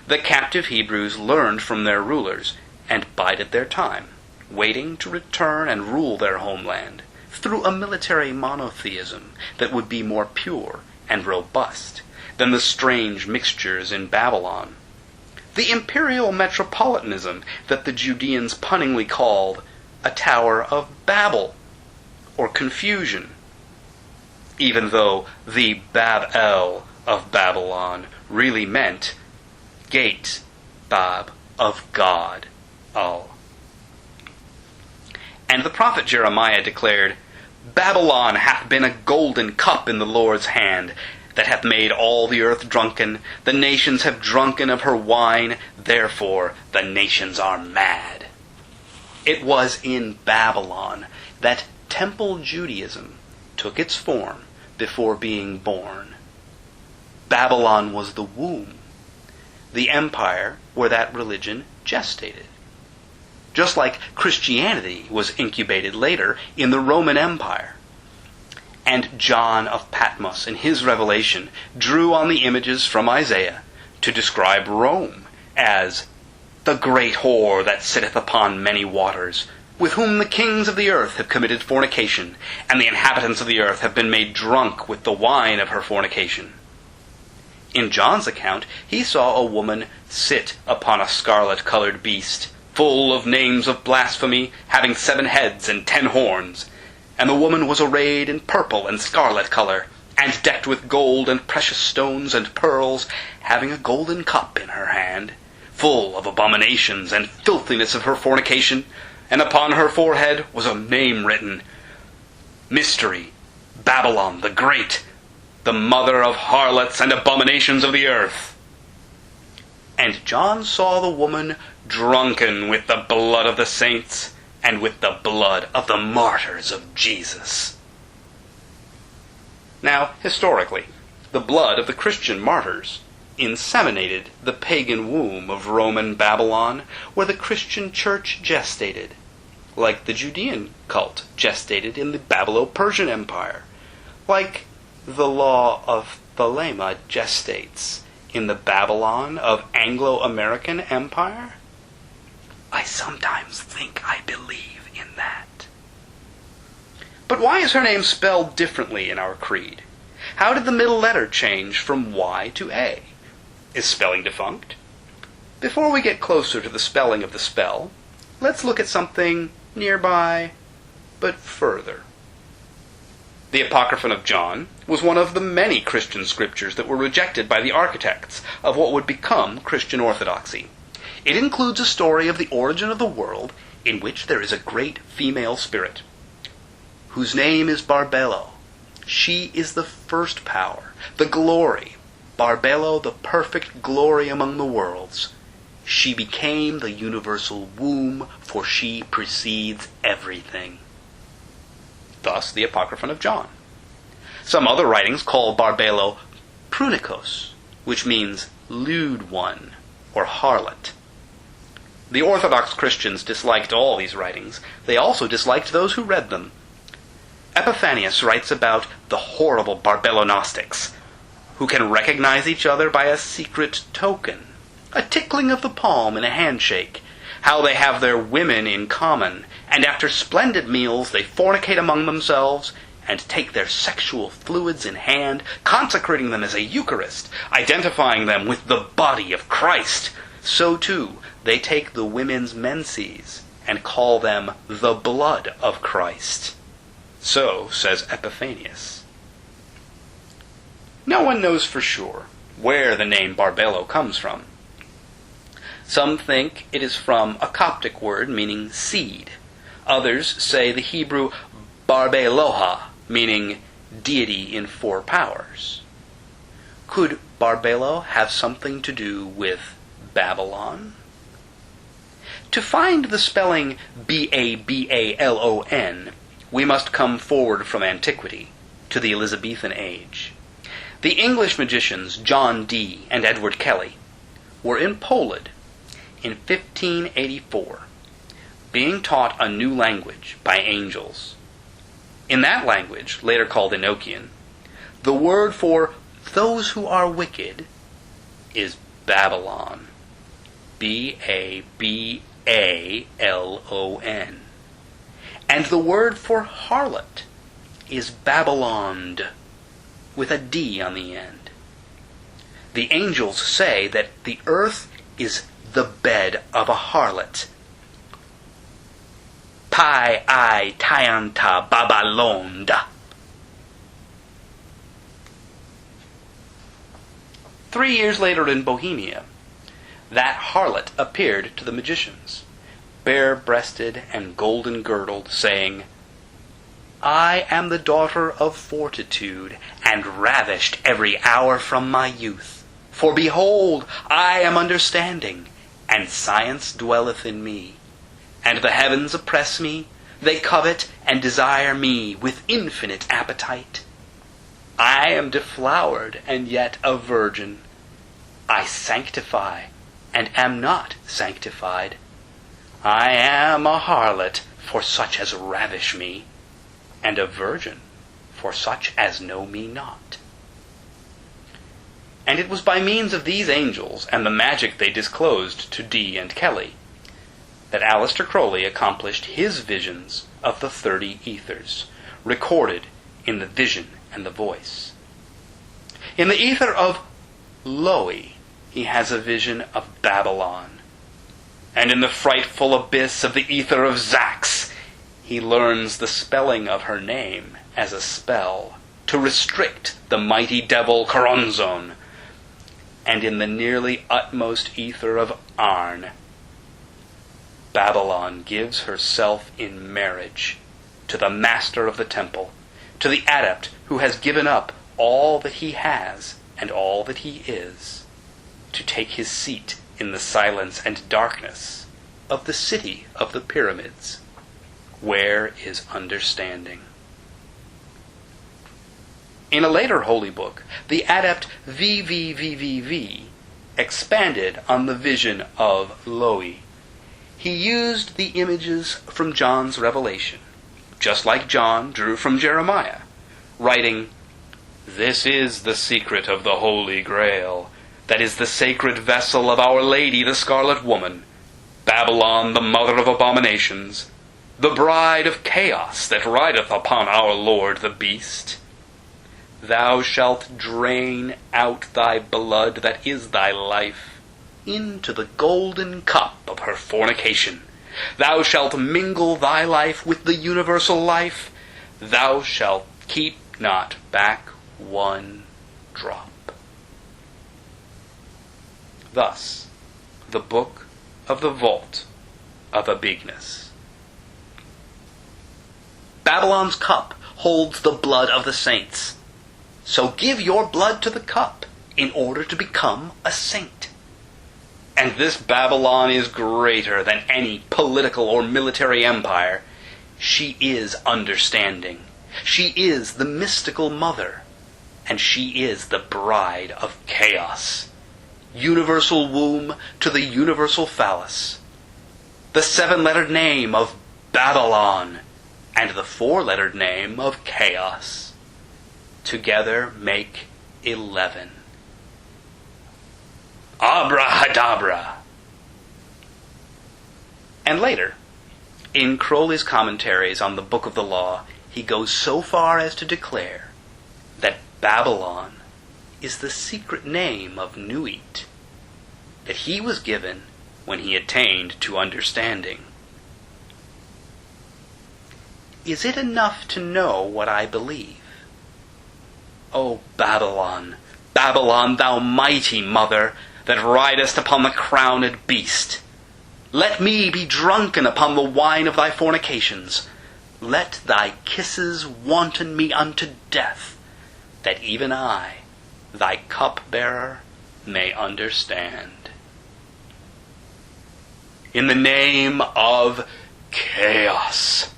the captive Hebrews learned from their rulers and bided their time, waiting to return and rule their homeland through a military monotheism that would be more pure and robust than the strange mixtures in Babylon. The imperial metropolitanism that the Judeans punningly called a Tower of Babel, or confusion, even though the Bab-El of Babylon really meant gate, Bab, of God, Al. And the prophet Jeremiah declared, Babylon hath been a golden cup in the Lord's hand, that hath made all the earth drunken. The nations have drunken of her wine, therefore the nations are mad. It was in Babylon that Temple Judaism took its form before being born. Babylon was the womb, the empire where that religion gestated. Just like Christianity was incubated later in the Roman Empire. And John of Patmos, in his revelation, drew on the images from Isaiah to describe Rome as the great whore that sitteth upon many waters, with whom the kings of the earth have committed fornication, and the inhabitants of the earth have been made drunk with the wine of her fornication. In John's account, he saw a woman sit upon a scarlet-colored beast, full of names of blasphemy, having 7 heads and 10 horns. And the woman was arrayed in purple and scarlet color, and decked with gold and precious stones and pearls, having a golden cup in her hand, full of abominations and filthiness of her fornication, and upon her forehead was a name written, Mystery, Babylon the Great, the mother of harlots and abominations of the earth. And John saw the woman drunken with the blood of the saints, and with the blood of the martyrs of Jesus. Now, historically, the blood of the Christian martyrs inseminated the pagan womb of Roman Babylon, where the Christian church gestated, like the Judean cult gestated in the Babylon-Persian Empire, like the law of Thelema gestates in the Babylon of Anglo-American Empire. I sometimes think I believe in that. But why is her name spelled differently in our creed? How did the middle letter change from Y to A? Is spelling defunct? Before we get closer to the spelling of the spell, let's look at something nearby, but further. The Apocryphon of John was one of the many Christian scriptures that were rejected by the architects of what would become Christian orthodoxy. It includes a story of the origin of the world in which there is a great female spirit, whose name is Barbelo. She is the first power, the glory, Barbelo, the perfect glory among the worlds. She became the universal womb, for she precedes everything. Thus, the Apocryphon of John. Some other writings call Barbelo Prunikos, which means lewd one, or harlot. The Orthodox Christians disliked all these writings. They also disliked those who read them. Epiphanius writes about the horrible Barbelo-Gnostics, who can recognize each other by a secret token, a tickling of the palm in a handshake, how they have their women in common, and after splendid meals they fornicate among themselves, and take their sexual fluids in hand, consecrating them as a Eucharist, identifying them with the body of Christ. So too, they take the women's menses and call them the blood of Christ. So says Epiphanius. No one knows for sure where the name Barbelo comes from. Some think it is from a Coptic word meaning seed. Others say the Hebrew Barbeloha, meaning deity in 4 powers. Could Barbelo have something to do with Babylon? To find the spelling Babalon, we must come forward from antiquity to the Elizabethan age. The English magicians John Dee and Edward Kelly were in Poland in 1584, being taught a new language by angels. In that language, later called Enochian, the word for those who are wicked is Babylon. Babalon. And the word for harlot is Babylon, with a D on the end. The angels say that the earth is the bed of a harlot. Pai ai Tayanta Babalonda. 3 years later in Bohemia, that harlot appeared to the magicians, bare-breasted and golden-girdled, saying, I am the daughter of fortitude, and ravished every hour from my youth. For behold, I am understanding, and science dwelleth in me. And the heavens oppress me, they covet and desire me with infinite appetite. I am deflowered, and yet a virgin. I sanctify, and am not sanctified. I am a harlot for such as ravish me, and a virgin for such as know me not. And it was by means of these angels and the magic they disclosed to Dee and Kelly that Aleister Crowley accomplished his visions of the 30 ethers, recorded in the Vision and the Voice. In the ether of Loe, he has a vision of Babylon. And in the frightful abyss of the ether of Zax, he learns the spelling of her name as a spell to restrict the mighty devil Choronzon. And in the nearly utmost ether of Arn, Babylon gives herself in marriage to the master of the temple, to the adept who has given up all that he has and all that he is, to take his seat in the silence and darkness of the city of the pyramids, where is understanding. In a later holy book, the adept VVVVV expanded on the vision of Loe. He used the images from John's revelation, just like John drew from Jeremiah, writing, This is the secret of the Holy Grail, that is the sacred vessel of Our Lady, the Scarlet Woman, Babylon, the mother of abominations, the bride of chaos that rideth upon our Lord the Beast. Thou shalt drain out thy blood that is thy life into the golden cup of her fornication. Thou shalt mingle thy life with the universal life. Thou shalt keep not back one drop. Thus, the book of the vault of E.G.C. Babylon's cup holds the blood of the saints. So give your blood to the cup in order to become a saint. And this Babylon is greater than any political or military empire. She is understanding. She is the mystical mother. And she is the bride of chaos. Universal womb to the universal phallus. The 7-lettered name of Babylon and the 4-lettered name of chaos together make 11. Abrahadabra. And later, in Crowley's commentaries on the Book of the Law, he goes so far as to declare that Babylon is the secret name of Nuit that he was given when he attained to understanding. Is it enough to know what I believe? O Babylon, Babylon, thou mighty mother, that ridest upon the crowned beast, let me be drunken upon the wine of thy fornications. Let thy kisses wanton me unto death, that even I, thy cup-bearer, may understand. In the name of chaos.